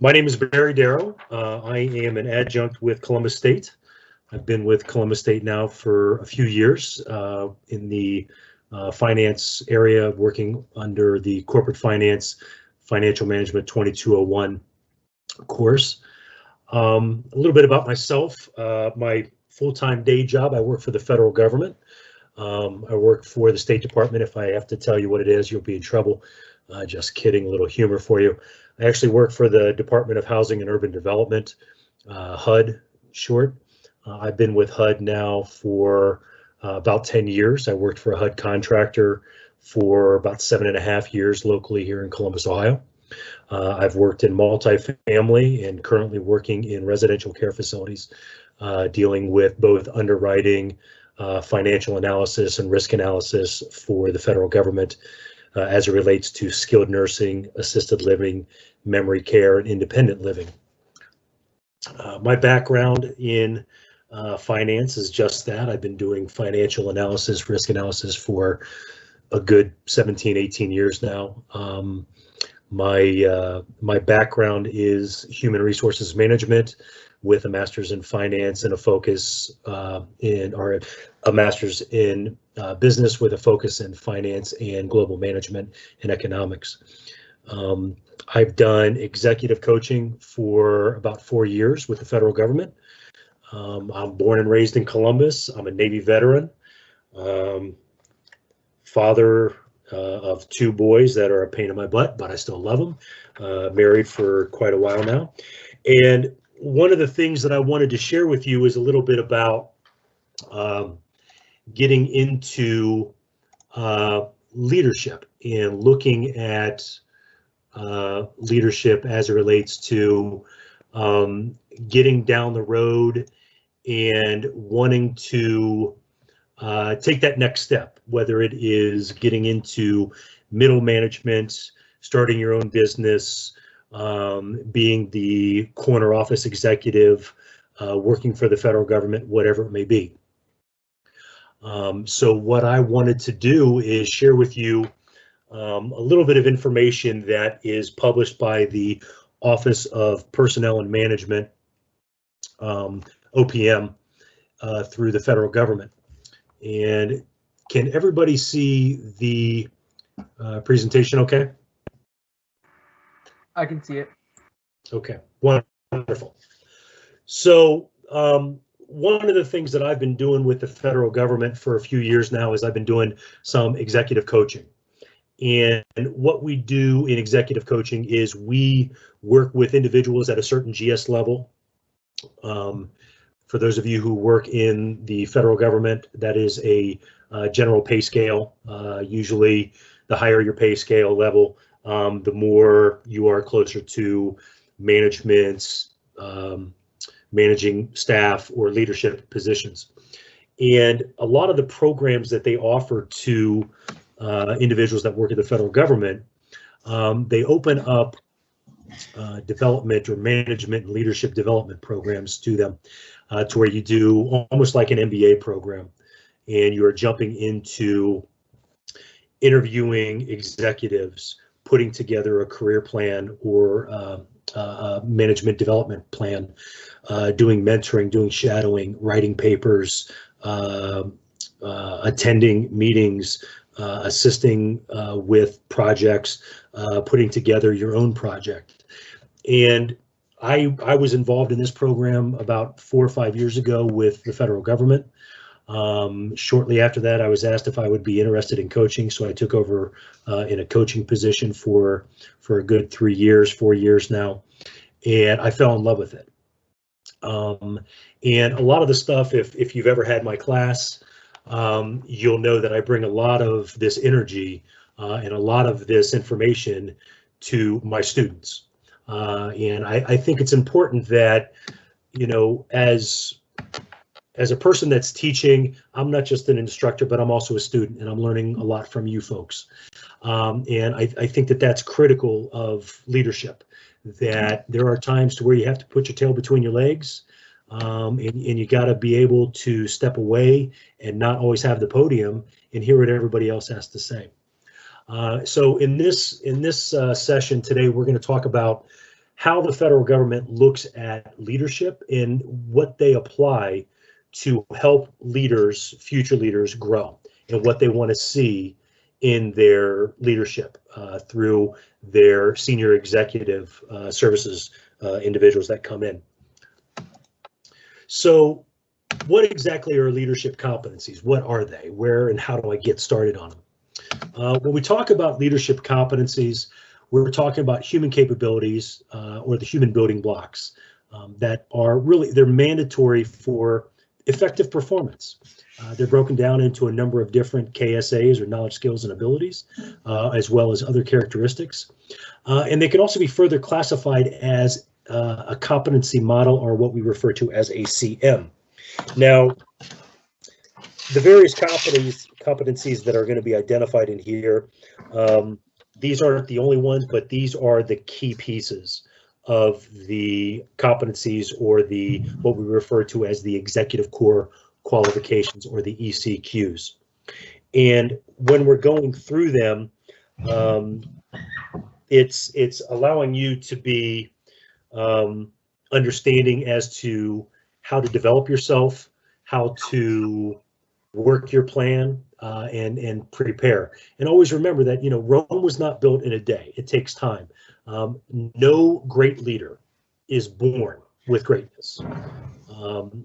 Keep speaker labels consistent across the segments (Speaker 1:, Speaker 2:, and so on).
Speaker 1: My name is Barry Darrow. I am an adjunct with Columbus State. I've been with Columbus State now for a few years in the finance area, working under the Corporate Finance Financial Management 2201 course. A little bit about myself. My full-time day job, I work for the federal government. I work for the State Department. If I have to tell you what it is, you'll be in trouble. Just kidding, a little humor for you. I actually work for the Department of Housing and Urban Development, HUD short. I've been with HUD now for about 10 years. I worked for a HUD contractor for about 7.5 years locally here in Columbus, Ohio. I've worked in multifamily and currently working in residential care facilities, dealing with both underwriting, financial analysis, and risk analysis for the federal government as it relates to skilled nursing, assisted living, memory care, and independent living. My background in finance is just that. I've been doing financial analysis, risk analysis for a good 17, 18 years now. My background is human resources management with a master's in finance and a focus a master's in business with a focus in finance and global management and economics. I've done executive coaching for about 4 years with the federal government. I'm born and raised in Columbus. I'm a Navy veteran, father of 2 boys that are a pain in my butt, but I still love them. Married for quite a while now. And one of the things that I wanted to share with you is a little bit about getting into leadership and looking at leadership as it relates to getting down the road and wanting to take that next step, whether it is getting into middle management, starting your own business, being the corner office executive, working for the federal government, whatever it may be. So what I wanted to do is share with you a little bit of information that is published by the Office of Personnel and Management, OPM, through the federal government. And can everybody see the presentation okay?
Speaker 2: I can see it.
Speaker 1: Okay, wonderful. So one of the things that I've been doing with the federal government for a few years now is I've been doing some executive coaching. And what we do in executive coaching is we work with individuals at a certain GS level. For those of you who work in the federal government, that is a general pay scale. Usually the higher your pay scale level, the more you are closer to managements, managing staff or leadership positions. And a lot of the programs that they offer to individuals that work in the federal government, they open up development or management and leadership development programs to them, to where you do almost like an MBA program, and you are jumping into interviewing executives, putting together a career plan or a management development plan, doing mentoring, doing shadowing, writing papers, attending meetings, assisting with projects, putting together your own project. And I was involved in this program about 4 or 5 years ago with the federal government. Shortly after that, I was asked if I would be interested in coaching, so I took over in a coaching position for a good 4 years now, and I fell in love with it. And a lot of the stuff, if you've ever had my class, you'll know that I bring a lot of this energy and a lot of this information to my students. And I think it's important that, you know, as a person that's teaching, I'm not just an instructor, but I'm also a student, and I'm learning a lot from you folks. And I think that that's critical of leadership, that there are times to where you have to put your tail between your legs, and you got to be able to step away and not always have the podium and hear what everybody else has to say. So in this session today, we're going to talk about how the federal government looks at leadership and what they apply to help leaders, future leaders, grow, and what they want to see in their leadership through their senior executive services individuals that come in. So what exactly are leadership competencies? What are they? Where and how do I get started on them? When we talk about leadership competencies, we're talking about human capabilities or the human building blocks that are really, they're mandatory for effective performance. They're broken down into a number of different KSAs or knowledge, skills, and abilities, as well as other characteristics. And they can also be further classified as a competency model, or what we refer to as a CM. Now, the various competencies that are going to be identified in here, these aren't the only ones, but these are the key pieces of the competencies, or the what we refer to as the executive core qualifications, or the ECQs. And when we're going through them, it's allowing you to be understanding as to how to develop yourself, how to work your plan, and prepare. And always remember that, you know, Rome was not built in a day. It takes time. No great leader is born with greatness.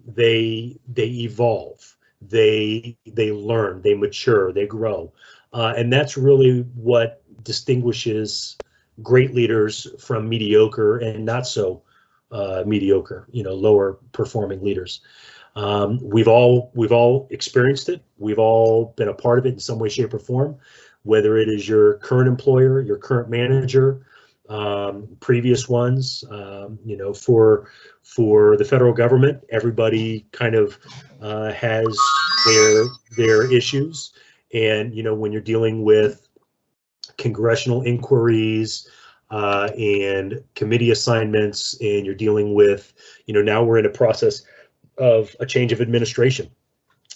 Speaker 1: They evolve, they learn, they mature, they grow, and that's really what distinguishes great leaders from mediocre and not so mediocre, you know, lower performing leaders. We've all experienced it. We've all been a part of it in some way, shape, or form, whether it is your current employer, your current manager, previous ones. You know, for the federal government, everybody kind of has their issues, and you know, when you're dealing with congressional inquiries and committee assignments, and you're dealing with, you know, now we're in a process of a change of administration,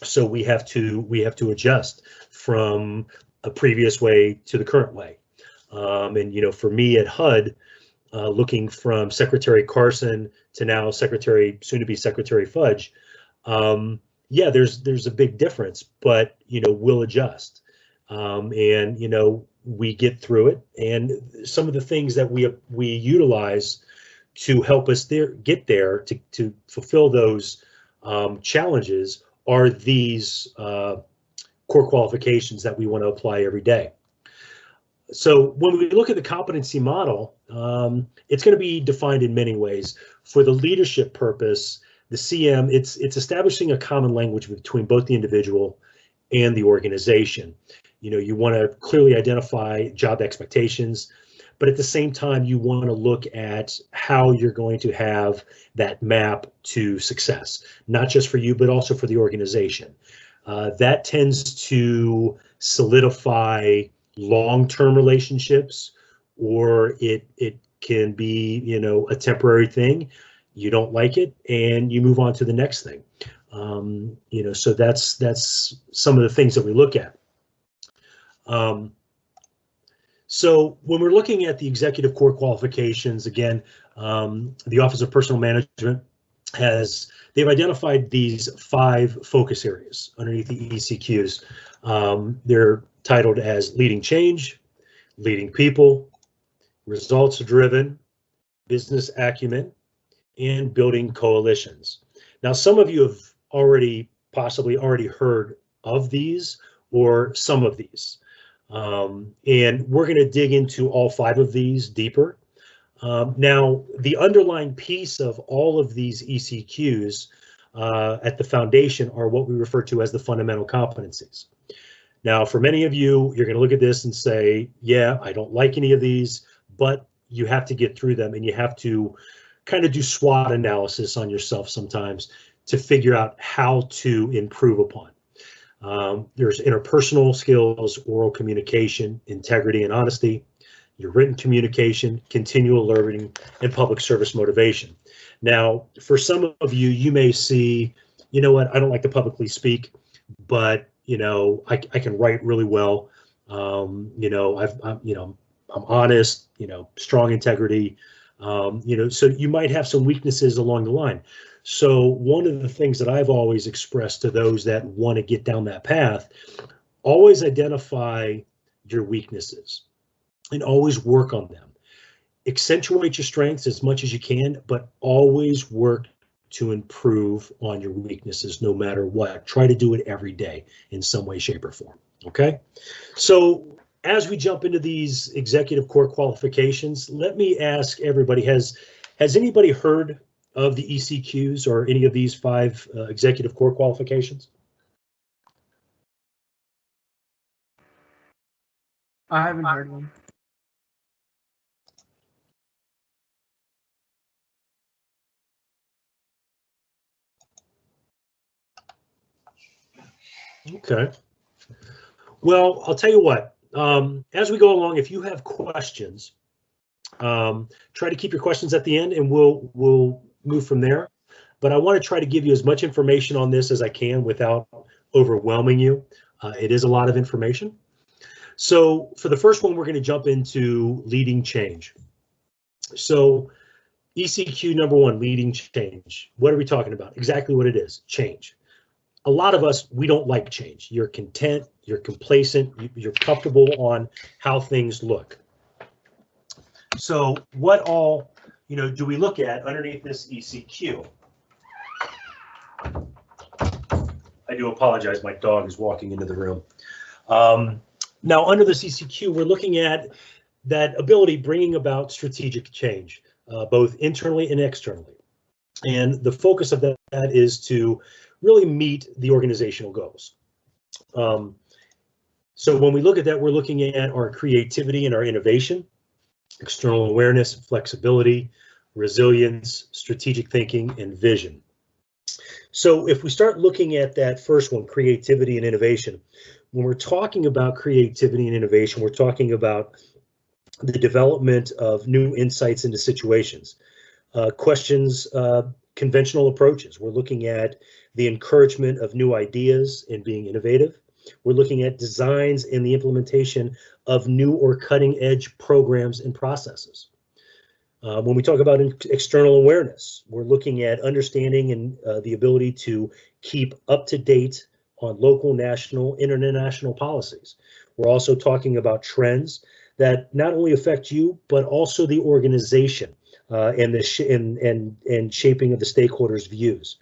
Speaker 1: so we have to adjust from a previous way to the current way. And you know, for me at HUD, looking from Secretary Carson to now soon to be Secretary Fudge, yeah, there's a big difference, but you know, we'll adjust, and you know, we get through it. And some of the things that we utilize to help us get there to fulfill those challenges are these core qualifications that we want to apply every day. So when we look at the competency model, it's going to be defined in many ways. For the leadership purpose, the CM, it's establishing a common language between both the individual and the organization. You know, you want to clearly identify job expectations, but at the same time, you want to look at how you're going to have that map to success, not just for you, but also for the organization. That tends to solidify long-term relationships, or it can be, you know, a temporary thing. You don't like it and you move on to the next thing. You know, so that's some of the things that we look at. So when we're looking at the executive core qualifications, again, the Office of Personnel Management they've identified these 5 focus areas underneath the ECQs. They're titled as leading change, leading people, results driven, business acumen, and building coalitions. Now, some of you have possibly already heard of these or some of these. And we're going to dig into all 5 of these deeper. Now, the underlying piece of all of these ECQs at the foundation are what we refer to as the fundamental competencies. Now, for many of you, you're going to look at this and say, yeah, I don't like any of these, but you have to get through them, and you have to kind of do SWOT analysis on yourself sometimes to figure out how to improve upon. There's interpersonal skills, oral communication, integrity and honesty, your written communication, continual learning, and public service motivation. Now, for some of you, you may see, you know what, I don't like to publicly speak, but you know, I can write really well. You know, I'm honest, you know, strong integrity. So you might have some weaknesses along the line. So one of the things that I've always expressed to those that want to get down that path, always identify your weaknesses and always work on them. Accentuate your strengths as much as you can, but always work to improve on your weaknesses no matter what. Try to do it every day in some way, shape, or form. Okay? So as we jump into these executive core qualifications, let me ask everybody, has anybody heard of the ECQs or any of these 5 executive core qualifications?
Speaker 2: I haven't heard one.
Speaker 1: Okay. Well, I'll tell you what, as we go along, if you have questions, try to keep your questions at the end and we'll move from there. But I want to try to give you as much information on this as I can without overwhelming you. It is a lot of information. So for the first one, we're going to jump into leading change. So ECQ number 1, leading change. What are we talking about? Exactly what it is, change. A lot of us, we don't like change. You're content, you're complacent, you're comfortable on how things look. So what all, do we look at underneath this ECQ? I do apologize, my dog is walking into the room. Now under this ECQ, we're looking at that ability bringing about strategic change, both internally and externally. And the focus of that is to really meet the organizational goals. So when we look at that, we're looking at our creativity and our innovation, external awareness, flexibility, resilience, strategic thinking, and vision. So if we start looking at that first one, creativity and innovation, when we're talking about creativity and innovation, we're talking about the development of new insights into situations, questions, conventional approaches. We're looking at the encouragement of new ideas and being innovative. We're looking at designs and the implementation of new or cutting edge programs and processes. When we talk about external awareness, we're looking at understanding and the ability to keep up to date on local, national, international policies. We're also talking about trends that not only affect you, but also the organization and the shaping of the stakeholders' views.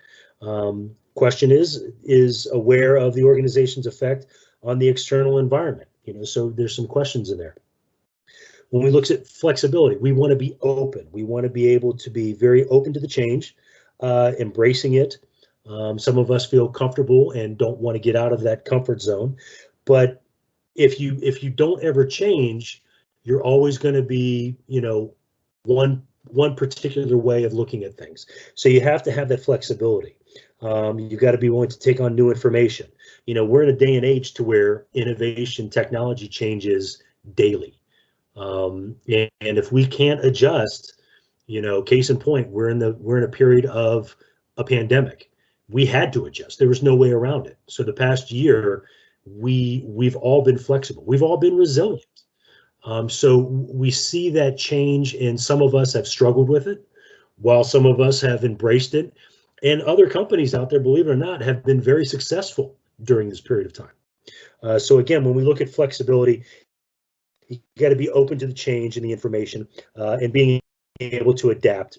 Speaker 1: Question is aware of the organization's effect on the external environment. So there's some questions in there. When we look at flexibility, we want to be open. We want to be able to be very open to the change, embracing it. Some of us feel comfortable and don't want to get out of that comfort zone. But if you don't ever change, you're always going to be, one particular way of looking at things. So you have to have that flexibility. You've got to be willing to take on new information. We're in a day and age to where innovation technology changes daily. And if we can't adjust, case in point, we're in a period of a pandemic. We had to adjust. There was no way around it. So the past year, we've all been flexible. We've all been resilient. So we see that change, and some of us have struggled with it, while some of us have embraced it. And other companies out there, believe it or not, have been very successful during this period of time. So again, when we look at flexibility, you got to be open to the change and the information and being able to adapt.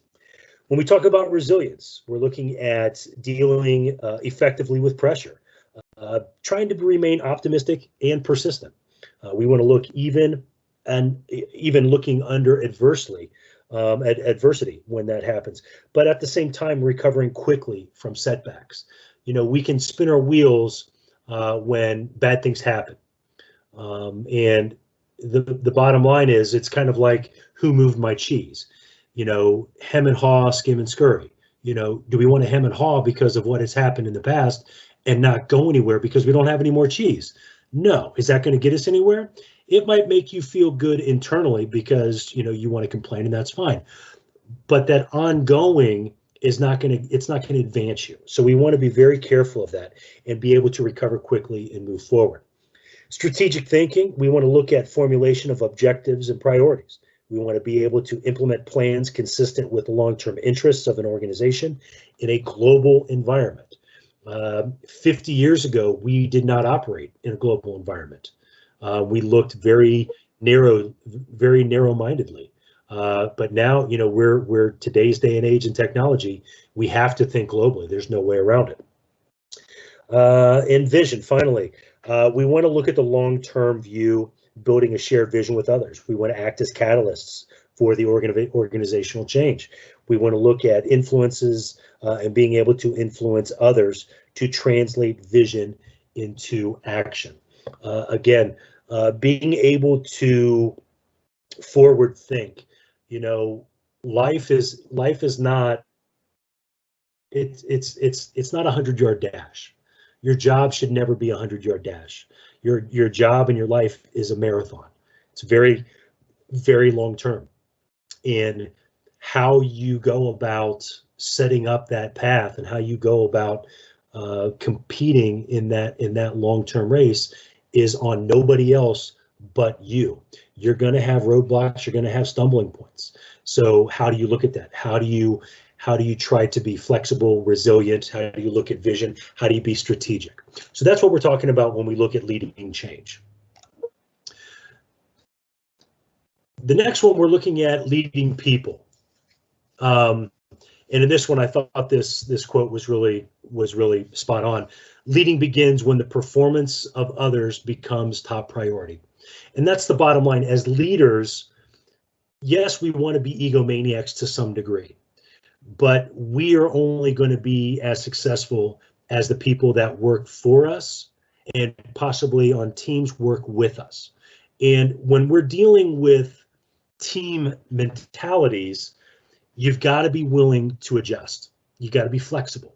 Speaker 1: When we talk about resilience, we're looking at dealing effectively with pressure, trying to remain optimistic and persistent. We want to look even looking under adversity when that happens, but at the same time recovering quickly from setbacks. We can spin our wheels when bad things happen, and the bottom line is it's kind of like who moved my cheese. Hem and haw, skim and scurry. Do we want to hem and haw because of what has happened in the past and not go anywhere because we don't have any more cheese? No. Is that going to get us anywhere? It might make you feel good internally because you want to complain, and that's fine. But that ongoing is not going to advance you. So we want to be very careful of that and be able to recover quickly and move forward. Strategic thinking, we want to look at formulation of objectives and priorities. We want to be able to implement plans consistent with the long-term interests of an organization in a global environment. 50 years ago, we did not operate in a global environment. We looked very narrow-mindedly. But now, we're today's day and age in technology. We have to think globally. There's no way around it. And vision, finally, we want to look at the long-term view, building a shared vision with others. We want to act as catalysts for the organizational change. We want to look at influences and being able to influence others to translate vision into action. Again, being able to forward think. Life is not. It's not a 100-yard dash. Your job should never be a 100-yard dash. Your job and your life is a marathon. It's very, very long term. And how you go about setting up that path and how you go about competing in that long-term race is on nobody else but you. You're going to have roadblocks. You're going to have stumbling points. So how do you look at that? How do you try to be flexible, resilient? How do you look at vision? How do you be strategic? So that's what we're talking about when we look at leading change. The next one, we're looking at leading people. And in this one, I thought this quote was really spot on. Leading begins when the performance of others becomes top priority. And that's the bottom line. As leaders, yes, we want to be egomaniacs to some degree, but we are only going to be as successful as the people that work for us and possibly on teams work with us. And when we're dealing with team mentalities, you've got to be willing to adjust. You got to be flexible.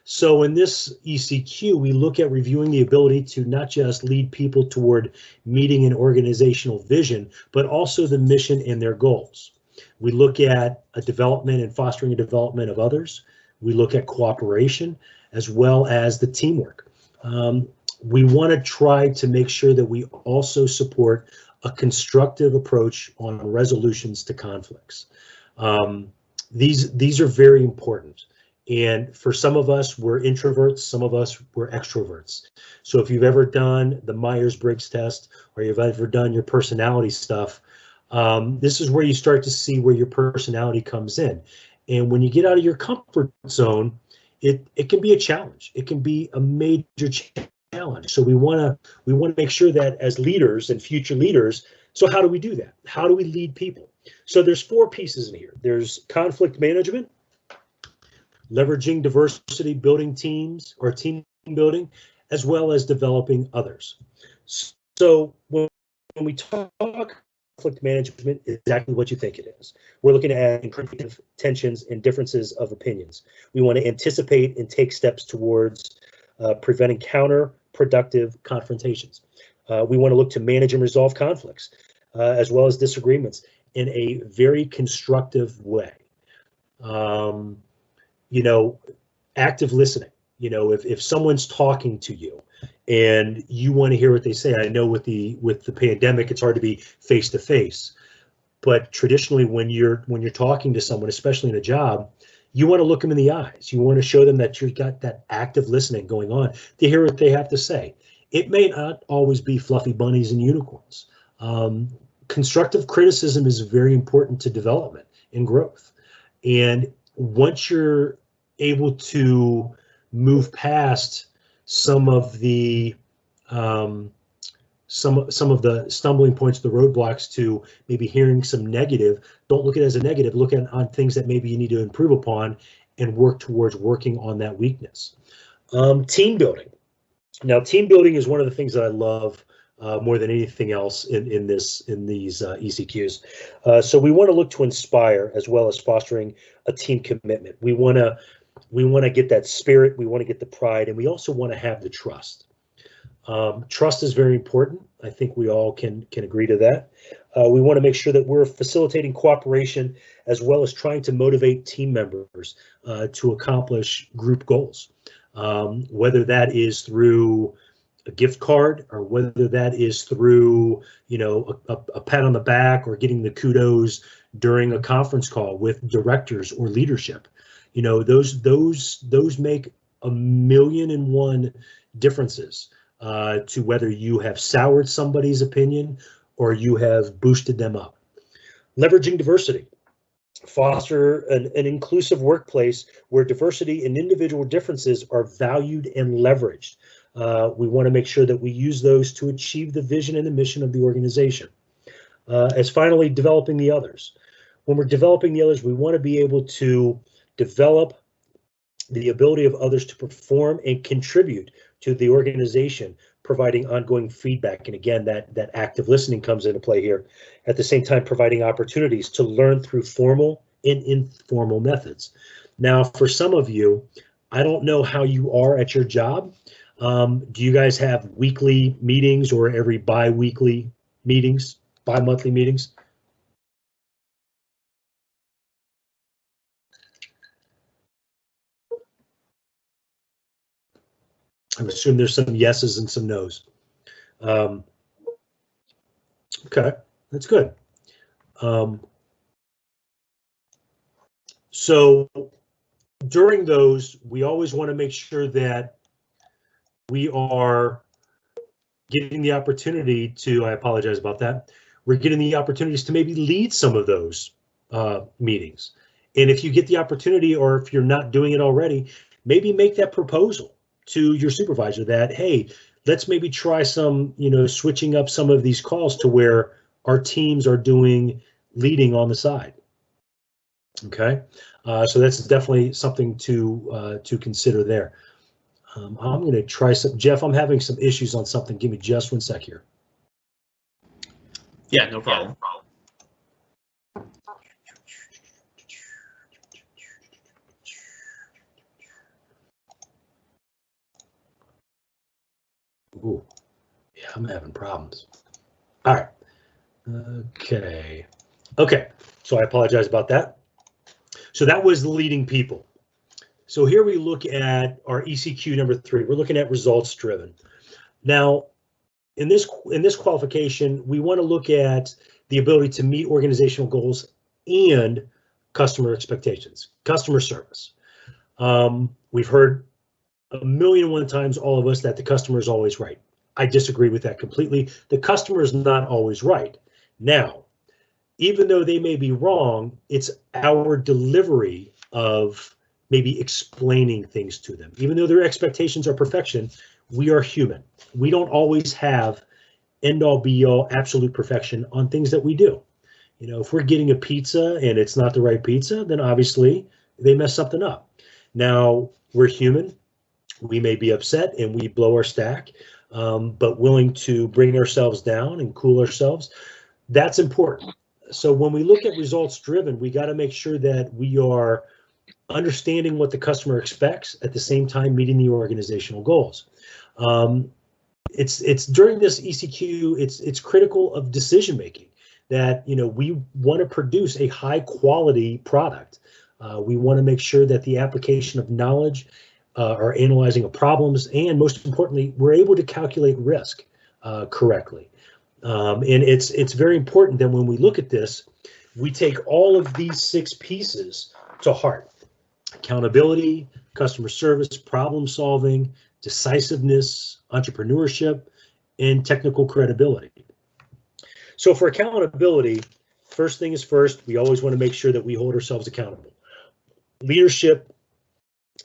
Speaker 1: So in this ECQ, we look at reviewing the ability to not just lead people toward meeting an organizational vision, but also the mission and their goals. We look at a development and fostering a development of others. We look at cooperation as well as the teamwork. We want to try to make sure that we also support a constructive approach on resolutions to conflicts. These are very important. And for some of us, we're introverts, some of us, we're extroverts. So if you've ever done the Myers-Briggs test or you've ever done your personality stuff, this is where you start to see where your personality comes in. And when you get out of your comfort zone, it can be a challenge. It can be a major challenge. So we want to make sure that as leaders and future leaders, so how do we do that? How do we lead people? So there's 4 pieces in here. There's conflict management, leveraging diversity, building teams or team building, as well as developing others. So when we talk conflict management, is exactly what you think it is. We're looking at increasing tensions and differences of opinions. We want to anticipate and take steps towards preventing counterproductive confrontations. We want to look to manage and resolve conflicts, as well as disagreements in a very constructive way. Active listening. If someone's talking to you and you want to hear what they say, I know with the pandemic, it's hard to be face to face, but traditionally when you're talking to someone, especially in a job, you want to look them in the eyes. You want to show them that you've got that active listening going on to hear what they have to say. It may not always be fluffy bunnies and unicorns. Constructive criticism is very important to development and growth. And once you're able to move past some of the some of the stumbling points, the roadblocks to maybe hearing some negative, don't look at it as a negative. Look at on things that maybe you need to improve upon and work towards working on that weakness. Team building. Now, team building is one of the things that I love more than anything else in these ECQs. So we want to look to inspire as well as fostering a team commitment. We want to get that spirit. We want to get the pride, and we also want to have the trust. Trust is very important. I think we all can agree to that. We want to make sure that we're facilitating cooperation as well as trying to motivate team members to accomplish group goals, whether that is through a gift card, or whether that is through, you know, a pat on the back or getting the kudos during a conference call with directors or leadership. You know, those make a million and one differences to whether you have soured somebody's opinion or you have boosted them up. Leveraging diversity. Foster an inclusive workplace where diversity and individual differences are valued and leveraged. We want to make sure that we use those to achieve the vision and the mission of the organization. As finally, developing the others. When we're developing the others, we want to be able to develop the ability of others to perform and contribute to the organization, providing ongoing feedback. And again, that active listening comes into play here. At the same time, providing opportunities to learn through formal and informal methods. Now, for some of you, I don't know how you are at your job. Do you guys have weekly meetings or every bi-monthly meetings? I assume there's some yeses and some nos. Okay, that's good. So during those, we always want to make sure that we are getting the opportunity to, I apologize about that, we're getting the opportunities to maybe lead some of those meetings. And if you get the opportunity, or if you're not doing it already, maybe make that proposal to your supervisor that, hey, let's maybe try some, you know, switching up some of these calls to where our teams are doing leading on the side. Okay, so that's definitely something to consider there. I'm going to try some. Jeff, I'm having some issues on something. Give me just 1 sec here.
Speaker 3: Yeah, no problem.
Speaker 1: Ooh, yeah, I'm having problems. All right. Okay, so I apologize about that. So that was leading people. So here we look at our ECQ number 3. We're looking at results driven. Now, in this qualification, we want to look at the ability to meet organizational goals and customer expectations, customer service. We've heard a million and one times, all of us, that the customer is always right. I disagree with that completely. The customer is not always right. Now, even though they may be wrong, it's our delivery of maybe explaining things to them. Even though their expectations are perfection, we are human. We don't always have end-all be-all absolute perfection on things that we do. You know, if we're getting a pizza and it's not the right pizza, then obviously they mess something up. Now, we're human. We may be upset and we blow our stack, but willing to bring ourselves down and cool ourselves. That's important. So when we look at results driven, we got to make sure that we are understanding what the customer expects, at the same time meeting the organizational goals. It's during this ECQ, it's critical of decision making that, you know, we want to produce a high quality product. We want to make sure that the application of knowledge or analyzing of problems, and most importantly, we're able to calculate risk correctly. And it's very important that when we look at this, we take all of these 6 pieces to heart: accountability, customer service, problem solving, decisiveness, entrepreneurship, and technical credibility. So for accountability, first thing is first, we always want to make sure that we hold ourselves accountable. Leadership,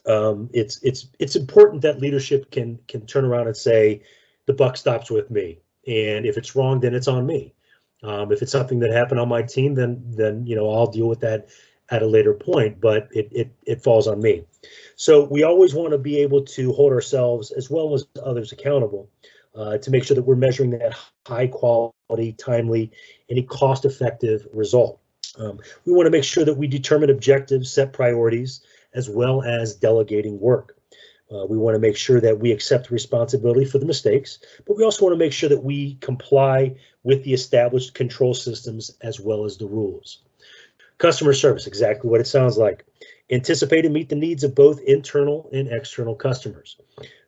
Speaker 1: it's important that leadership can turn around and say, the buck stops with me. And if it's wrong, then it's on me. If it's something that happened on my team, then you know, I'll deal with that at a later point, but it falls on me. So we always want to be able to hold ourselves as well as others accountable to make sure that we're measuring that high quality, timely, and a cost-effective result. We want to make sure that we determine objectives, set priorities, as well as delegating work. We want to make sure that we accept responsibility for the mistakes, but we also want to make sure that we comply with the established control systems as well as the rules. Customer service, exactly what it sounds like. Anticipate and meet the needs of both internal and external customers.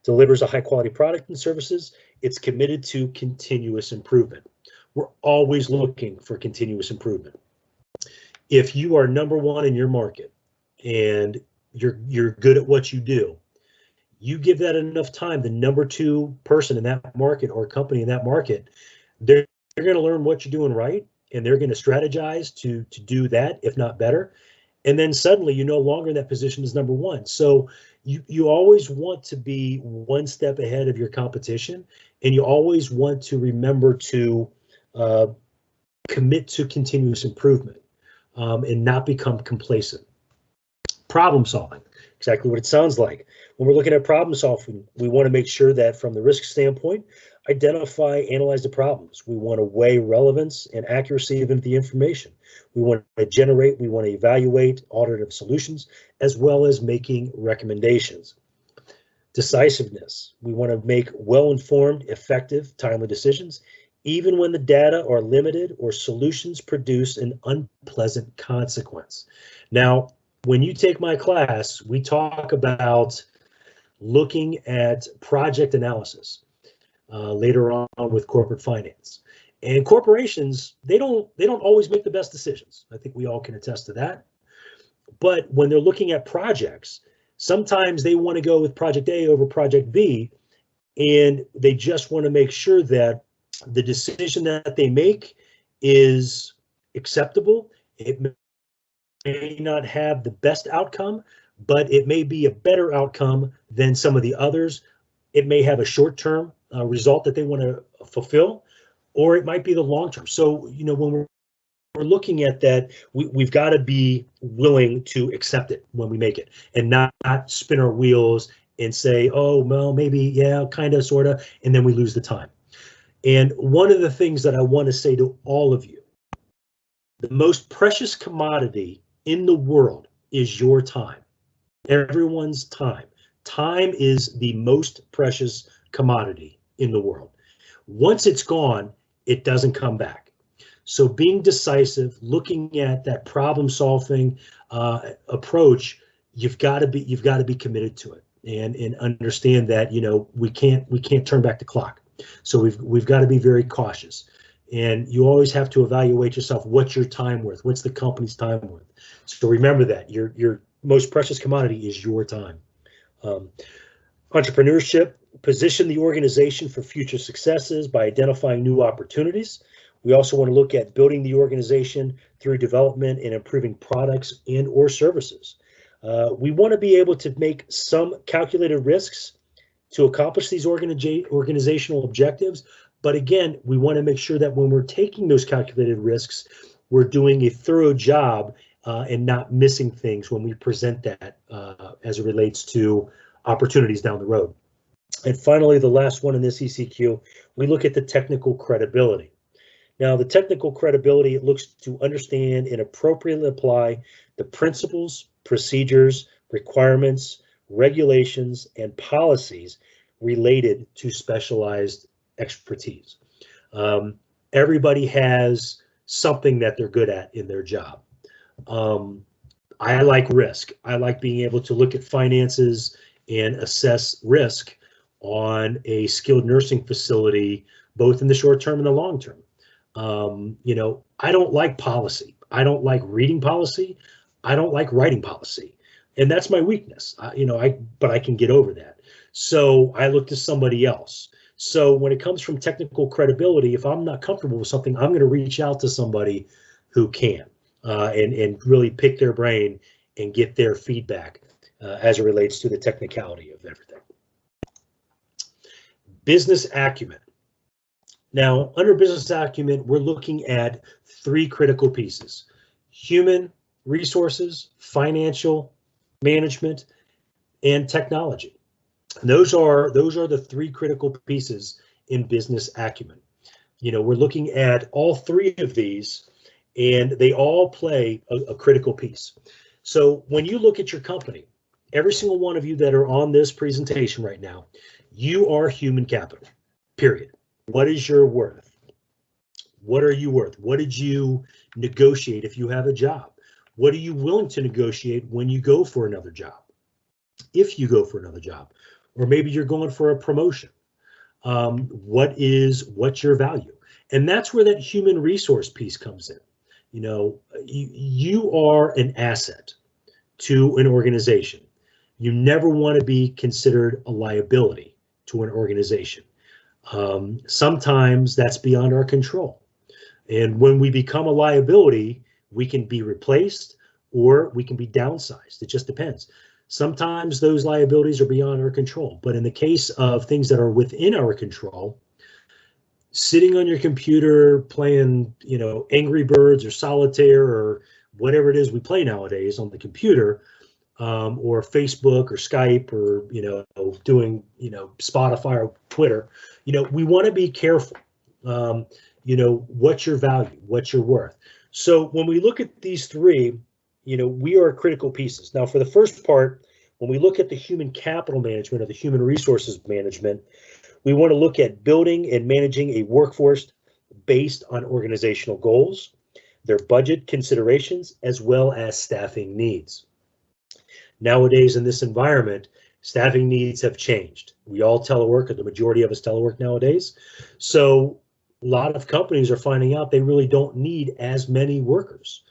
Speaker 1: Delivers a high quality product and services it's committed to continuous improvement. We're always looking for continuous improvement. If you are number one in your market and you're good at what you do, you give that enough time, the number two person in that market or company in that market, they're going to learn what you're doing right, and they're going to strategize to do that, if not better. And then suddenly you're no longer in that position as number one. So you always want to be one step ahead of your competition, and you always want to remember to commit to continuous improvement and not become complacent. Problem solving, exactly what it sounds like. When we're looking at problem solving, we want to make sure that from the risk standpoint, identify, analyze the problems. We want to weigh relevance and accuracy of the information. We want to generate, we want to evaluate alternative solutions, as well as making recommendations. Decisiveness, we want to make well-informed, effective, timely decisions, even when the data are limited or solutions produce an unpleasant consequence. Now, when you take my class, we talk about looking at project analysis later on with corporate finance. And corporations, they don't always make the best decisions. I think we all can attest to that. But when they're looking at projects, sometimes they want to go with project A over project B, and they just want to make sure that the decision that they make is acceptable. It may not have the best outcome, but it may be a better outcome than some of the others. It may have a short-term result that they want to fulfill, or it might be the long-term. So, you know, when we're looking at that, we've got to be willing to accept it when we make it, and not spin our wheels and say, oh, well, maybe, yeah, kind of, sort of, and then we lose the time. And one of the things that I want to say to all of you, the most precious commodity in the world is your time. Everyone's time. Time is the most precious commodity in the world. Once it's gone, it doesn't come back. So being decisive, looking at that problem-solving approach, you've got to be committed to it, and understand that, you know, we can't turn back the clock. So we've got to be very cautious. And you always have to evaluate yourself. What's your time worth? What's the company's time worth? So remember that your most precious commodity is your time. Entrepreneurship, position the organization for future successes by identifying new opportunities. We also want to look at building the organization through development and improving products and or services. We want to be able to make some calculated risks to accomplish these organizational objectives. But again, we want to make sure that when we're taking those calculated risks, we're doing a thorough job and not missing things when we present that as it relates to opportunities down the road. And finally, the last one in this ECQ, we look at the technical credibility. Now, the technical credibility, it looks to understand and appropriately apply the principles, procedures, requirements, regulations, and policies related to specialized expertise. Everybody has something that they're good at in their job. I like risk. I like being able to look at finances and assess risk on a skilled nursing facility, both in the short term and the long term. You know, I don't like policy. I don't like reading policy. I don't like writing policy. And that's my weakness. But I can get over that. So I look to somebody else. So when it comes from technical credibility, if I'm not comfortable with something, I'm going to reach out to somebody who can and really pick their brain and get their feedback as it relates to the technicality of everything. Business acumen. Now, under business acumen, we're looking at three critical pieces: human resources, financial management, and technology. And those are the three critical pieces in business acumen. You know, we're looking at all three of these, and they all play a critical piece. So when you look at your company, every single one of you that are on this presentation right now, you are human capital, period. What is your worth? What are you worth? What did you negotiate if you have a job? What are you willing to negotiate when you go for another job? If you go for another job, or maybe you're going for a promotion. what's your value? And that's where that human resource piece comes in. You know, you are an asset to an organization. You never want to be considered a liability to an organization. Sometimes that's beyond our control. And when we become a liability, we can be replaced or we can be downsized. It just depends. Sometimes those liabilities are beyond our control. But in the case of things that are within our control, sitting on your computer playing, you know, Angry Birds or Solitaire or whatever it is we play nowadays on the computer, or Facebook or Skype or, you know, doing, you know, Spotify or Twitter, you know, we want to be careful. You know, what's your value? What's your worth? So when we look at these three, you know, we are critical pieces. Now, for the first part, when we look at the human capital management or the human resources management, we want to look at building and managing a workforce based on organizational goals, their budget considerations, as well as staffing needs. Nowadays, in this environment, staffing needs have changed. We all telework, or the majority of us telework nowadays. So a lot of companies are finding out they really don't need as many workers.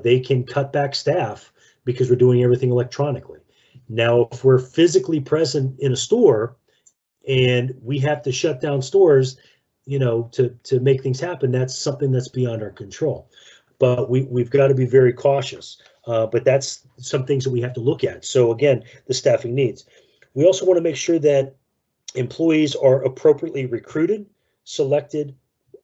Speaker 1: They can cut back staff because we're doing everything electronically. Now, if we're physically present in a store and we have to shut down stores, you know, to make things happen, that's something that's beyond our control. But we've got to be very cautious. But that's some things that we have to look at. So again, the staffing needs. We also want to make sure that employees are appropriately recruited, selected,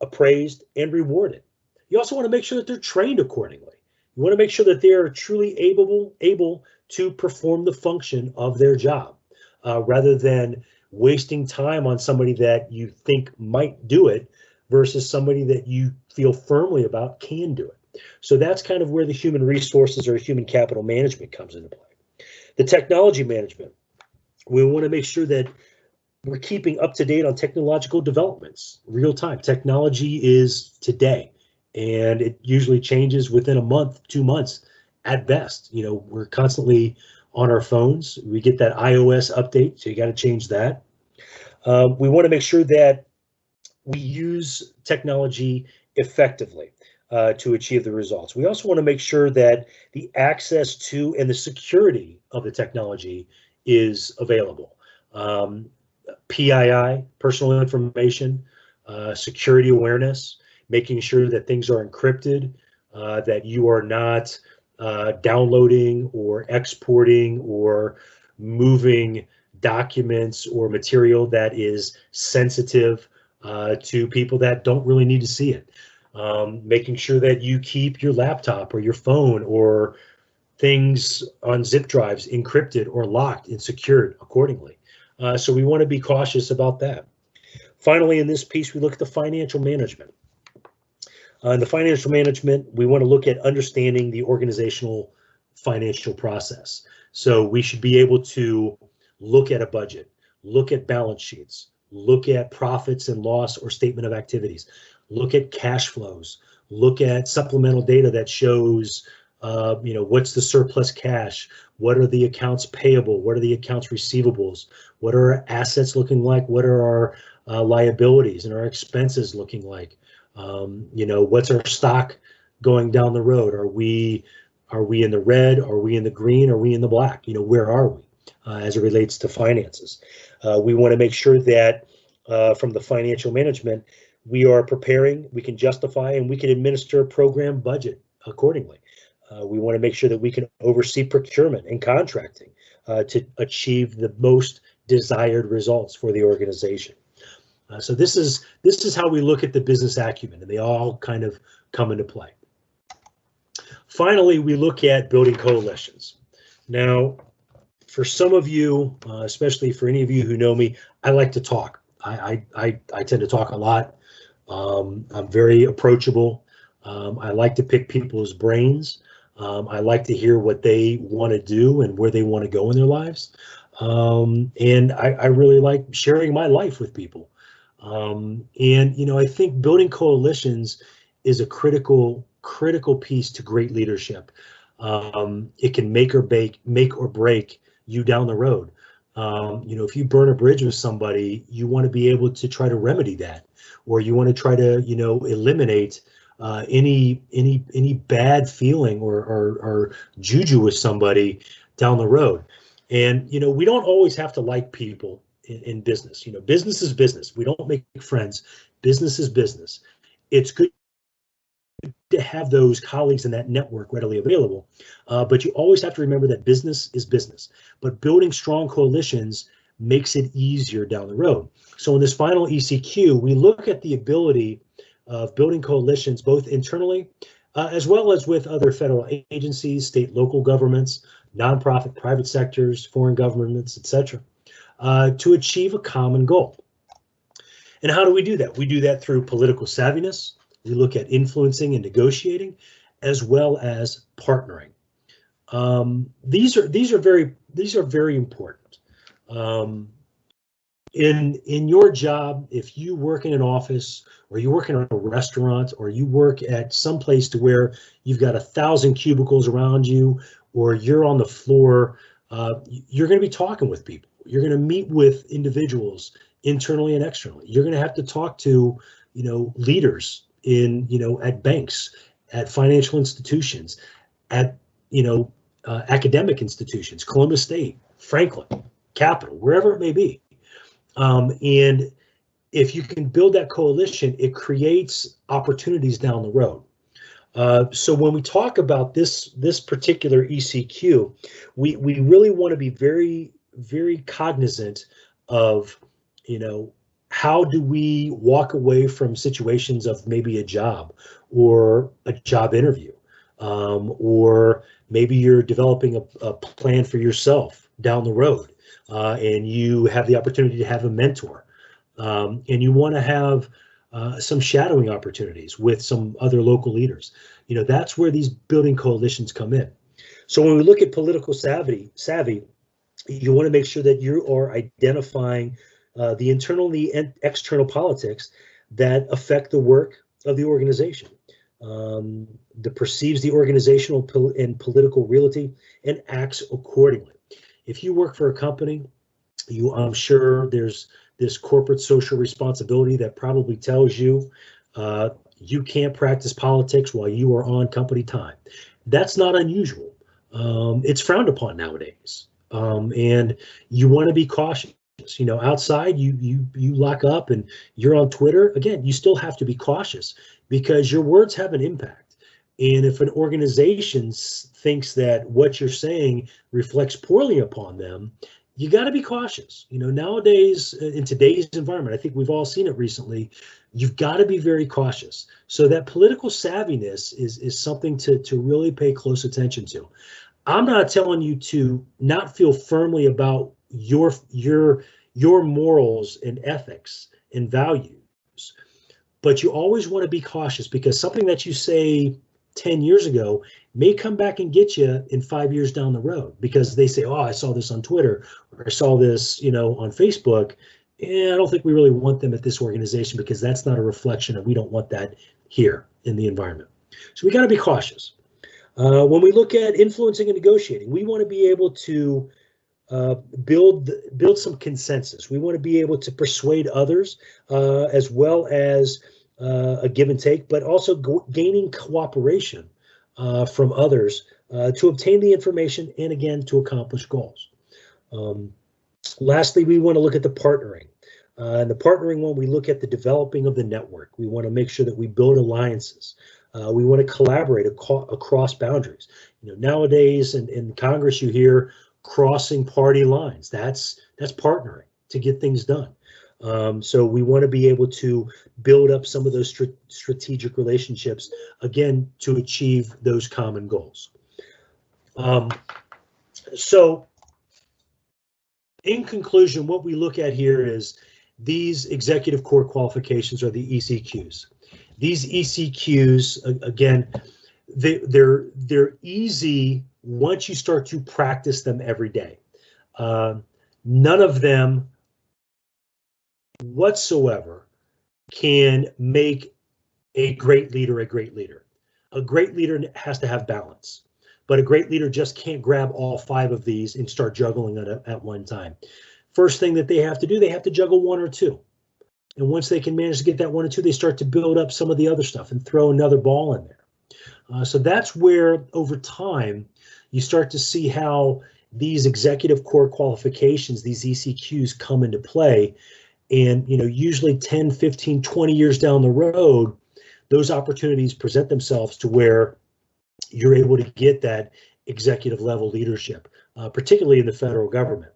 Speaker 1: appraised, and rewarded. You also want to make sure that they're trained accordingly. You want to make sure that they are truly able to perform the function of their job, rather than wasting time on somebody that you think might do it versus somebody that you feel firmly about can do it. So that's kind of where the human resources or human capital management comes into play. The technology management, we want to make sure that we're keeping up to date on technological developments, real time. Technology is today, and it usually changes within a month, 2 months at best. You know, we're constantly on our phones. We get that iOS update, so you got to change that. We want to make sure that we use technology effectively to achieve the results. We also want to make sure that the access to and the security of the technology is available. PII, personal information, security awareness, making sure that things are encrypted, that you are not downloading or exporting or moving documents or material that is sensitive to people that don't really need to see it. Making sure that you keep your laptop or your phone or things on zip drives encrypted or locked and secured accordingly. So we want to be cautious about that. Finally, in this piece, we look at the financial management. In the financial management, we want to look at understanding the organizational financial process. So we should be able to look at a budget, look at balance sheets, look at profits and loss or statement of activities, look at cash flows, look at supplemental data that shows you know, what's the surplus cash? What are the accounts payable? What are the accounts receivables? What are our assets looking like? What are our liabilities and our expenses looking like? You know, what's our stock going down the road? Are we in the red? Are we in the green? Are we in the black? You know, where are we as it relates to finances? We want to make sure that from the financial management, we are preparing, we can justify, and we can administer a program budget accordingly. We want to make sure that we can oversee procurement and contracting to achieve the most desired results for the organization. So this is how we look at the business acumen, and they all kind of come into play. Finally, we look at building coalitions. Now, for some of you, especially for any of you who know me, I like to talk. I tend to talk a lot. I'm very approachable. I like to pick people's brains. I like to hear what they want to do and where they want to go in their lives. And I really like sharing my life with people. And, you know, I think building coalitions is a critical piece to great leadership. It can make or break you down the road. If you burn a bridge with somebody, you want to be able to try to remedy that, or you want to try to, eliminate any bad feeling or juju with somebody down the road. And we don't always have to like people in business. Business is business. We don't make friends. Business is business. It's good to have those colleagues in that network readily available. But you always have to remember that business is business. But building strong coalitions makes it easier down the road. So in this final ECQ, we look at the ability of building coalitions both internally as well as with other federal agencies, state, local governments, nonprofit, private sectors, foreign governments, etc., to achieve a common goal. And how do we do that? We do that through political savviness. We look at influencing and negotiating, as well as partnering. These are very important. In your job, if you work in an office, or you work in a restaurant, or you work at some place to where you've got 1,000 cubicles around you, or you're on the floor, you're going to be talking with people. You're going to meet with individuals internally and externally. You're going to have to talk to, leaders at banks, at financial institutions, at academic institutions, Columbus State, Franklin, Capital, wherever it may be. And if you can build that coalition, it creates opportunities down the road. So when we talk about this particular ECQ, we really want to be very, very cognizant of, how do we walk away from situations of maybe a job or a job interview, or maybe you're developing a plan for yourself down the road, and you have the opportunity to have a mentor, and you want to have some shadowing opportunities with some other local leaders. That's where these building coalitions come in. So when we look at political savvy, you want to make sure that you are identifying the internal and the external politics that affect the work of the organization, that perceives the organizational and political reality and acts accordingly. If you work for a company, I'm sure there's this corporate social responsibility that probably tells you you can't practice politics while you are on company time. That's not unusual. It's frowned upon nowadays, and you want to be cautious. Outside you lock up and you're on Twitter. Again, you still have to be cautious because your words have an impact. And if an organization thinks that what you're saying reflects poorly upon them, you got to be cautious. Nowadays, in today's environment, I think we've all seen it recently, you've got to be very cautious. So that political savviness is something to really pay close attention to. I'm not telling you to not feel firmly about your morals and ethics and values, but you always want to be cautious because something that you say 10 years ago may come back and get you in 5 years down the road because they say, oh, I saw this on Twitter or I saw this, on Facebook. And I don't think we really want them at this organization because that's not a reflection and we don't want that here in the environment. So we got to be cautious. When we look at influencing and negotiating, we want to be able to build some consensus. We want to be able to persuade others as well as a give and take, but also gaining cooperation from others to obtain the information and again to accomplish goals. Lastly, we want to look at the partnering. And the partnering one, we look at the developing of the network. We want to make sure that we build alliances. We want to collaborate across boundaries. Nowadays in Congress, you hear crossing party lines. That's partnering to get things done. So we want to be able to build up some of those strategic relationships, again, to achieve those common goals. So in conclusion, what we look at here is these executive core qualifications are the ECQs. These ECQs, again, they're easy once you start to practice them every day. None of them whatsoever can make a great leader a great leader. A great leader has to have balance. but a great leader just can't grab all 5 of these and start juggling at one time. First thing that they have to do, they have to juggle 1 or 2. And once they can manage to get that 1 or 2, they start to build up some of the other stuff and throw another ball in there. So that's where, over time, you start to see how these executive core qualifications, these ECQs, come into play. And, usually 10, 15, 20 years down the road, those opportunities present themselves to where you're able to get that executive level leadership, particularly in the federal government.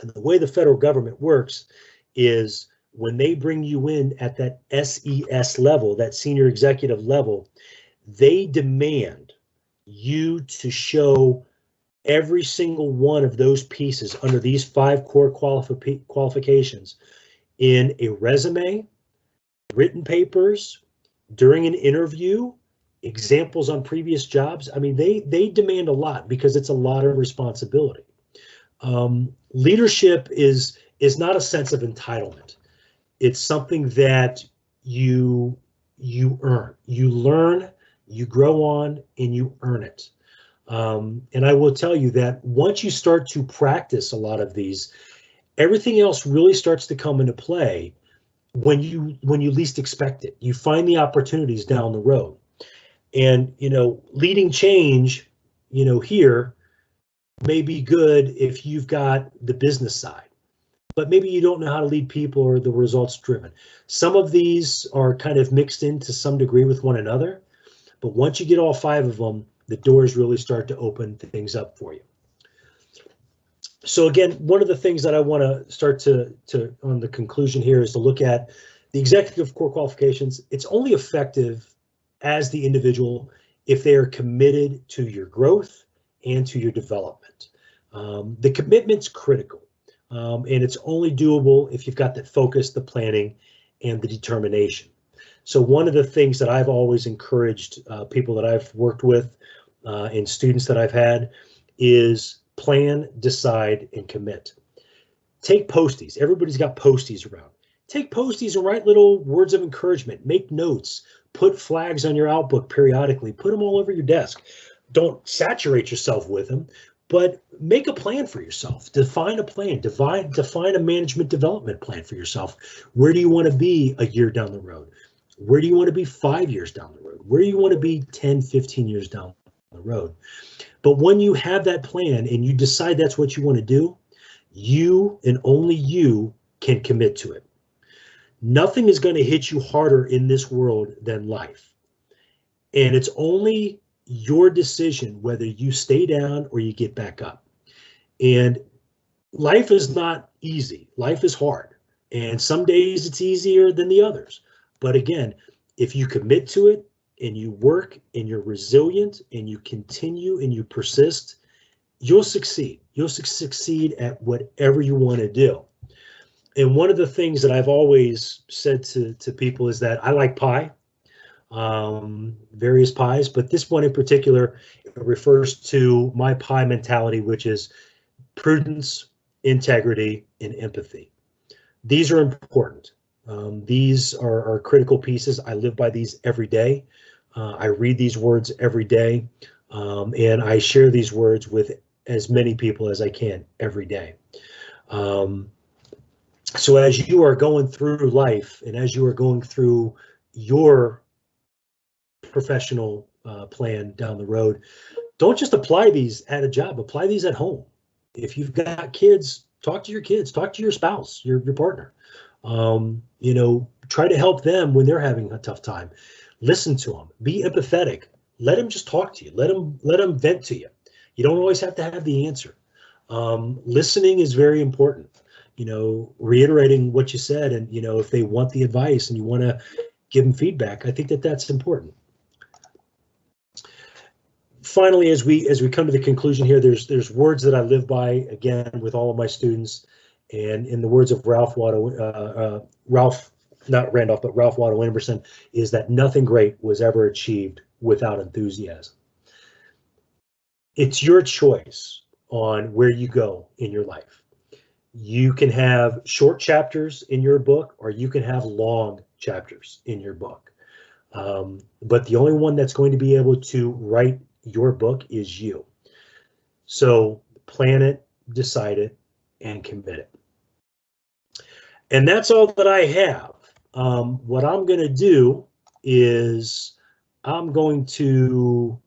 Speaker 1: And the way the federal government works is when they bring you in at that SES level, that senior executive level, they demand you to show every single one of those pieces under these 5 core qualifications in a resume, written papers, during an interview, examples on previous jobs. I mean, they demand a lot because it's a lot of responsibility. Leadership is not a sense of entitlement. It's something that you earn. You learn, you grow on, and you earn it. And I will tell you that once you start to practice a lot of these, everything else really starts to come into play when you least expect it. You find the opportunities down the road. And, leading change, here may be good if you've got the business side, but maybe you don't know how to lead people or the results driven. Some of these are kind of mixed in to some degree with one another, but once you get all 5 of them, the doors really start to open things up for you. So again, one of the things that I want to start to on the conclusion here is to look at the executive core qualifications. It's only effective as the individual if they are committed to your growth and to your development. The commitment's critical, and it's only doable if you've got the focus, the planning, and the determination. So one of the things that I've always encouraged people that I've worked with and students that I've had is plan, decide, and commit. Take posties. Everybody's got posties around. Take posties and write little words of encouragement. Make notes. Put flags on your outbook periodically. Put them all over your desk. Don't saturate yourself with them, but make a plan for yourself. Define a plan. Define a management development plan for yourself. Where do you want to be a year down the road? Where do you want to be 5 years down the road? Where do you want to be 10, 15 years down the road? But when you have that plan and you decide that's what you want to do, you and only you can commit to it. Nothing is going to hit you harder in this world than life. And it's only your decision whether you stay down or you get back up. And life is not easy. Life is hard. And some days it's easier than the others. But again, if you commit to it and you work and you're resilient and you continue and you persist, you'll succeed. You'll succeed at whatever you want to do. And one of the things that I've always said to people is that I like pie, various pies, but this one in particular refers to my pie mentality, which is prudence, integrity, and empathy. These are important. These are critical pieces. I live by these every day. I read these words every day, and I share these words with as many people as I can every day. So as you are going through life and as you are going through your professional plan down the road, don't just apply these at a job, apply these at home. If you've got kids, talk to your kids, talk to your spouse, your partner. Try to help them when they're having a tough time. Listen to them, be empathetic. Let them just talk to you. Let them vent to you. You don't always have to have the answer. Listening is very important. Reiterating what you said, and if they want the advice and you want to give them feedback, I think that's important. Finally, as we come to the conclusion here, there's words that I live by again with all of my students, and in the words of Ralph Waldo Emerson, is that nothing great was ever achieved without enthusiasm. It's your choice on where you go in your life. You can have short chapters in your book, or you can have long chapters in your book. But the only one that's going to be able to write Your book is you. So plan it, decide it, and commit it. And that's all that I have. What I'm going to do is I'm going to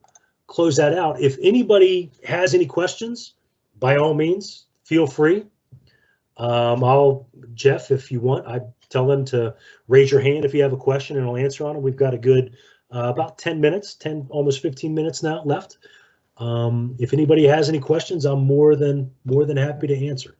Speaker 1: close that out. If anybody has any questions, by all means, feel free. Jeff, if you want, I tell them to raise your hand if you have a question and I'll answer on it. We've got a good about 10 minutes, almost 15 minutes now left. If anybody has any questions, I'm more than happy to answer.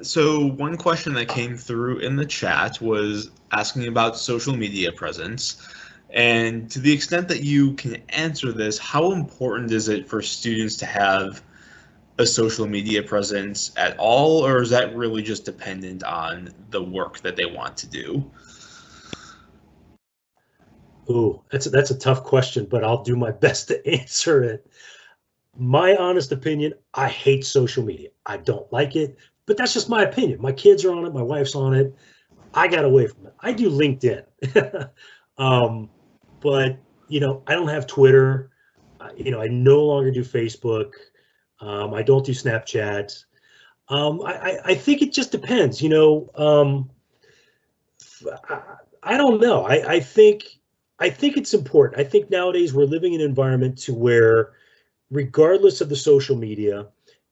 Speaker 3: So one question that came through in the chat was asking about social media presence. And to the extent that you can answer this, how important is it for students to have a social media presence at all, or is that really just dependent on the work that they want to do?
Speaker 1: Ooh, that's a tough question, but I'll do my best to answer it. My honest opinion, I hate social media. I don't like it, but that's just my opinion. My kids are on it. My wife's on it. I got away from it. I do LinkedIn. But, I don't have Twitter. I no longer do Facebook. I don't do Snapchat. I think it just depends, I don't know. I think it's important. I think nowadays we're living in an environment to where, regardless of the social media,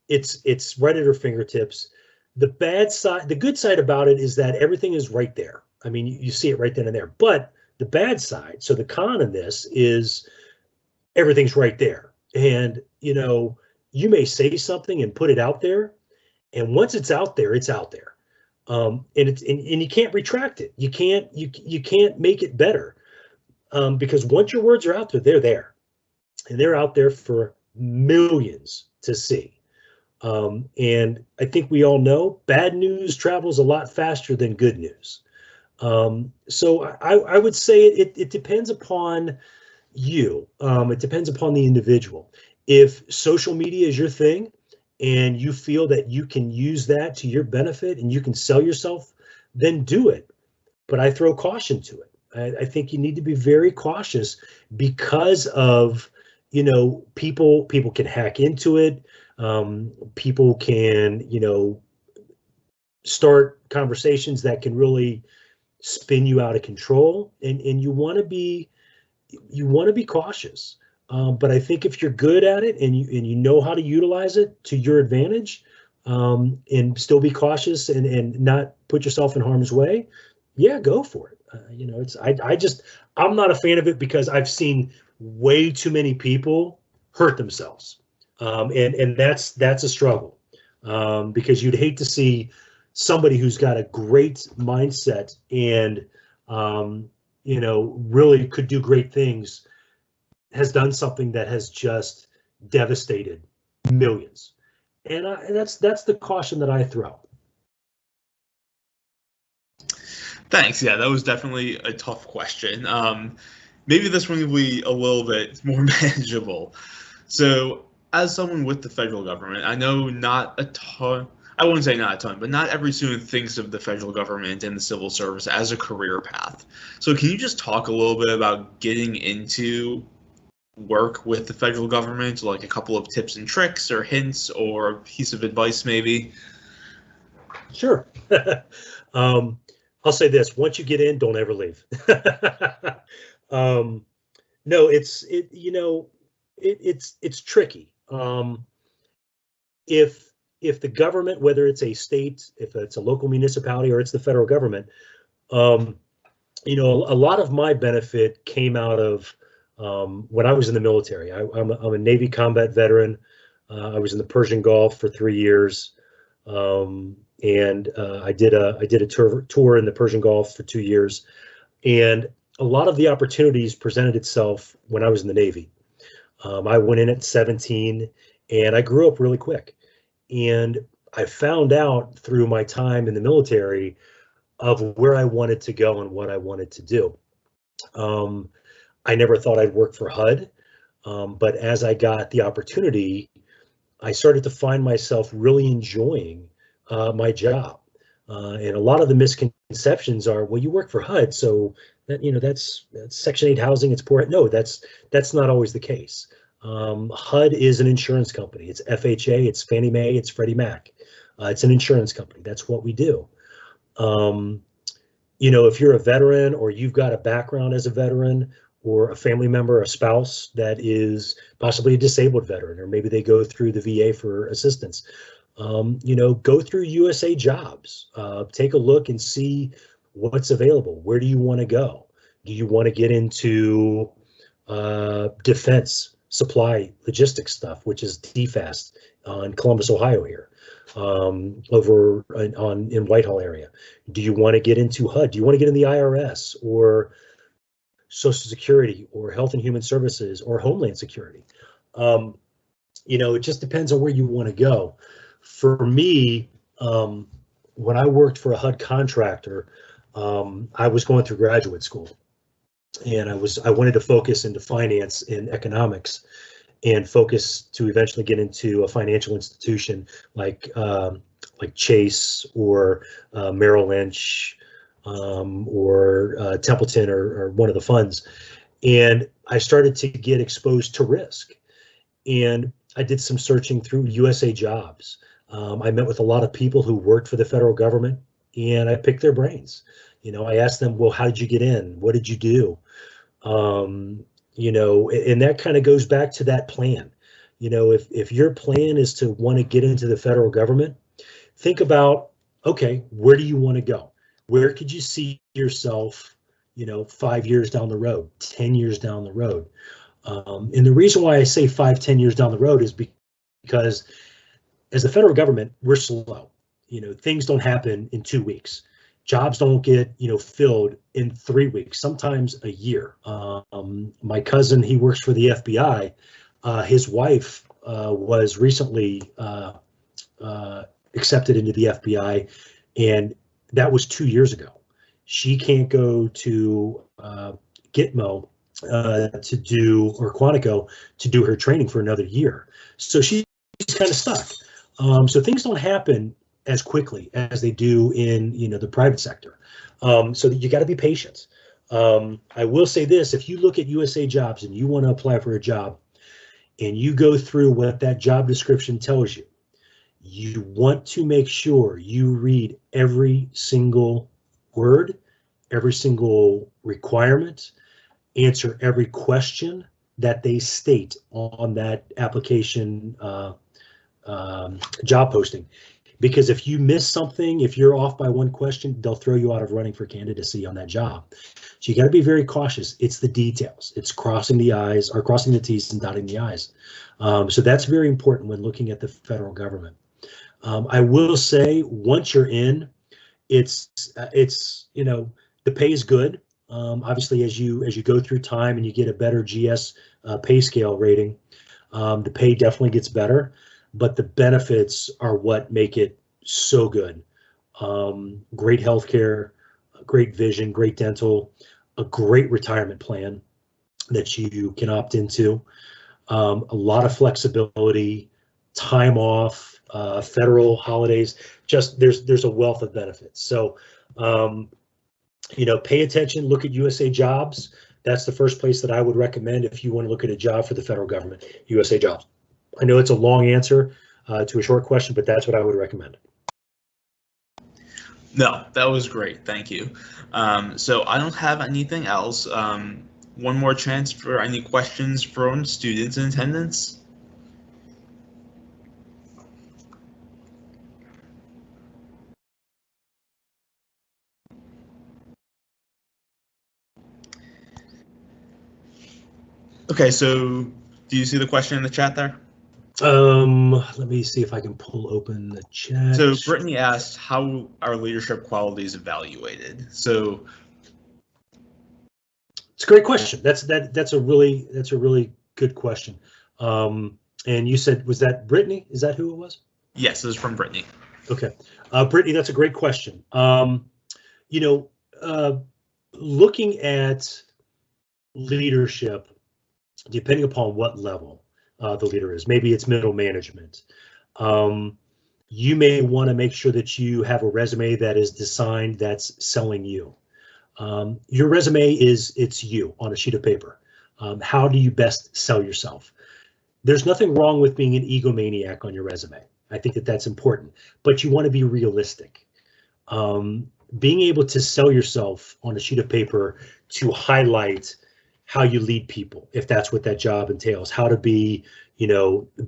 Speaker 1: it's right at our fingertips. The good side about it is that everything is right there. I mean, you see it right then and there. But the bad side, so the con in this is everything's right there. And, you may say something and put it out there. And once it's out there, it's out there. And you can't retract it. You can't make it better. Because once your words are out there, they're there. And they're out there for millions to see. And I think we all know bad news travels a lot faster than good news. So I would say it depends upon you. It depends upon the individual. If social media is your thing and you feel that you can use that to your benefit and you can sell yourself, then do it. But I throw caution to it. I think you need to be very cautious because of, people can hack into it. People can, start conversations that can really spin you out of control, and you want to be cautious. But I think if you're good at it and you know how to utilize it to your advantage, and still be cautious and not put yourself in harm's way, yeah, go for it. I'm not a fan of it because I've seen way too many people hurt themselves, and that's a struggle, because you'd hate to see somebody who's got a great mindset and really could do great things has done something that has just devastated millions. And that's the caution that I throw.
Speaker 3: Thanks. Yeah, that was definitely a tough question. Maybe this one will be a little bit more manageable. So as someone with the federal government, I know not a ton, I wouldn't say not a ton, but not every student thinks of the federal government and the civil service as a career path. So can you just talk a little bit about getting into work with the federal government, like a couple of tips and tricks or hints or a piece of advice maybe?
Speaker 1: Sure. I'll say this: once you get in, don't ever leave. No, it's tricky. If the government, whether it's a state, if it's a local municipality, or it's the federal government, a lot of my benefit came out of when I was in the military. I'm a Navy combat veteran. I was in the Persian Gulf for 3 years. And I did a tour in the Persian Gulf for 2 years, and a lot of the opportunities presented itself when I was in the Navy. I went in at 17, and I grew up really quick. And I found out through my time in the military of where I wanted to go and what I wanted to do. I never thought I'd work for HUD, but as I got the opportunity, I started to find myself really enjoying my job. And a lot of the misconceptions are, well, you work for HUD, so that that's Section 8 housing. It's poor. No, that's not always the case. HUD is an insurance company. It's FHA. It's Fannie Mae. It's Freddie Mac. It's an insurance company. That's what we do. If you're a veteran or you've got a background as a veteran or a family member, a spouse that is possibly a disabled veteran, or maybe they go through the VA for assistance, go through USA Jobs, take a look and see what's available. Where do you want to go? Do you want to get into defense, supply, logistics stuff, which is DFAST in Columbus, Ohio here, over in Whitehall area? Do you want to get into HUD? Do you want to get in the IRS or Social Security or Health and Human Services or Homeland Security? It just depends on where you want to go. For me, when I worked for a HUD contractor, I was going through graduate school, and I wanted to focus into finance and economics, and focus to eventually get into a financial institution like Chase or Merrill Lynch or Templeton or one of the funds. And I started to get exposed to risk, and I did some searching through USA Jobs. I met with a lot of people who worked for the federal government, and I picked their brains. I asked them, well, how did you get in? What did you do? And that kind of goes back to that plan. If your plan is to want to get into the federal government, think about, okay, where do you want to go? Where could you see yourself, 5 years down the road, 10 years down the road? And the reason why I say 5-10 years down the road is because as the federal government, we're slow. Things don't happen in 2 weeks. Jobs don't get, filled in 3 weeks, sometimes a year. My cousin, he works for the FBI. His wife was recently accepted into the FBI, and that was 2 years ago. She can't go to Gitmo to do, or Quantico to do her training for another year. So she's kind of stuck. So things don't happen as quickly as they do in the private sector. So you got to be patient. I will say this: if you look at USA Jobs and you want to apply for a job, and you go through what that job description tells you, you want to make sure you read every single word, every single requirement, answer every question that they state on that application job posting. Because if you miss something, if you're off by one question, they'll throw you out of running for candidacy on that job. So you got to be very cautious. It's the details. It's crossing the I's, or crossing the T's and dotting the I's. So that's very important when looking at the federal government. I will say, once you're in, it's the pay is good. Obviously, as you go through time and you get a better GS pay scale rating, the pay definitely gets better. But the benefits are what make it so good. Great healthcare, great vision, great dental, a great retirement plan that you can opt into, a lot of flexibility, time off, federal holidays. Just there's a wealth of benefits. So pay attention. Look at USA Jobs. That's the first place that I would recommend if you want to look at a job for the federal government. USA Jobs. I know it's a long answer to a short question, but that's what I would recommend.
Speaker 3: No, that was great. Thank you. So I don't have anything else. One more chance for any questions from students in attendance. Okay, so do you see the question in the chat there?
Speaker 1: Let me see if I can pull open the chat.
Speaker 3: So Brittany asked, how are leadership qualities evaluated? So
Speaker 1: it's a great question. That's a really good question. And you said, was that Brittany? Is that who it was?
Speaker 3: Yes, this is from Brittany.
Speaker 1: Okay, Brittany, that's a great question. Looking at leadership, depending upon what level the leader is, maybe it's middle management. you may want to make sure that you have a resume that is designed that's selling you. Your resume it's you on a sheet of paper. How do you best sell yourself? There's nothing wrong with being an egomaniac on your resume. I think that that's important, but you want to be realistic. Being able to sell yourself on a sheet of paper to highlight how you lead people, if that's what that job entails, how to be,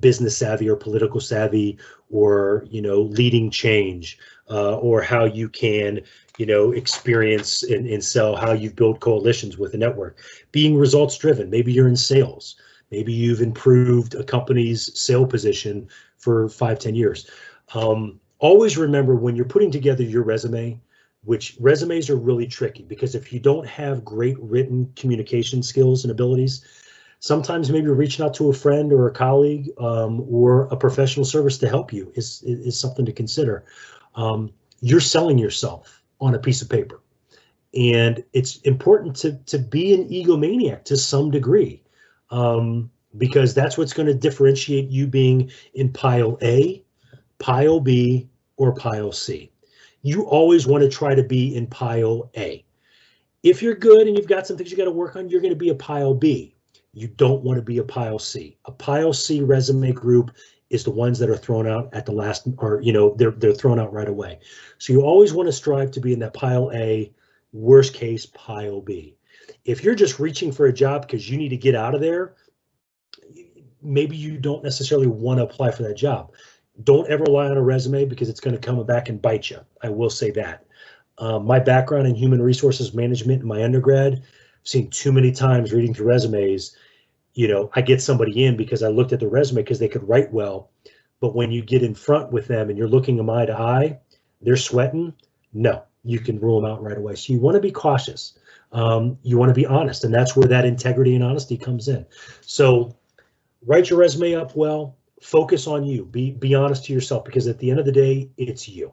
Speaker 1: business savvy or political savvy, or, leading change, or how you can, experience and sell, how you build coalitions with a network, being results driven. Maybe you're in sales. Maybe you've improved a company's sale position for 5-10 years. Always remember when you're putting together your resume, which resumes are really tricky, because if you don't have great written communication skills and abilities, sometimes maybe reaching out to a friend or a colleague, or a professional service to help you is something to consider. You're selling yourself on a piece of paper, and it's important to be an egomaniac to some degree, because that's what's going to differentiate you being in pile A, pile B, or pile C. You always want to try to be in pile A. If you're good and you've got some things you got to work on, you're going to be a pile B. You don't want to be a pile C. A pile C resume group is the ones that are thrown out at the last, or they're thrown out right away. So you always want to strive to be in that pile A, worst case pile B. If you're just reaching for a job because you need to get out of there, maybe you don't necessarily want to apply for that job. Don't ever rely on a resume, because it's going to come back and bite you. I will say that. My background in human resources management in my undergrad, I've seen too many times reading through resumes. I get somebody in because I looked at the resume because they could write well. But when you get in front with them and you're looking them eye to eye, they're sweating. No, you can rule them out right away. So you want to be cautious. You want to be honest, and that's where that integrity and honesty comes in. So write your resume up well. Focus on you. Be honest to yourself, because at the end of the day, it's you.